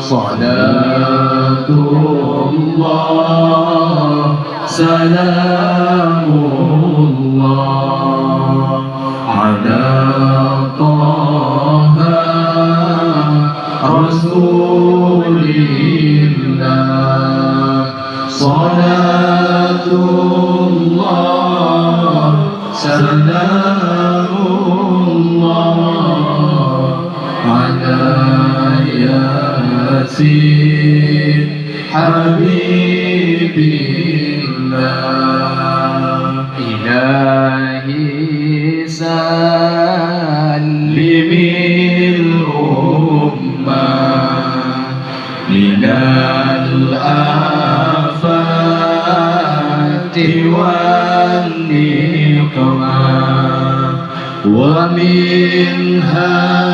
صلاة الله سلام الله على طه رسول الله صلاة الله سلام الله على ياسين حبيب الله إلهي سلم الأمة من الآفات والنقمة ومن هم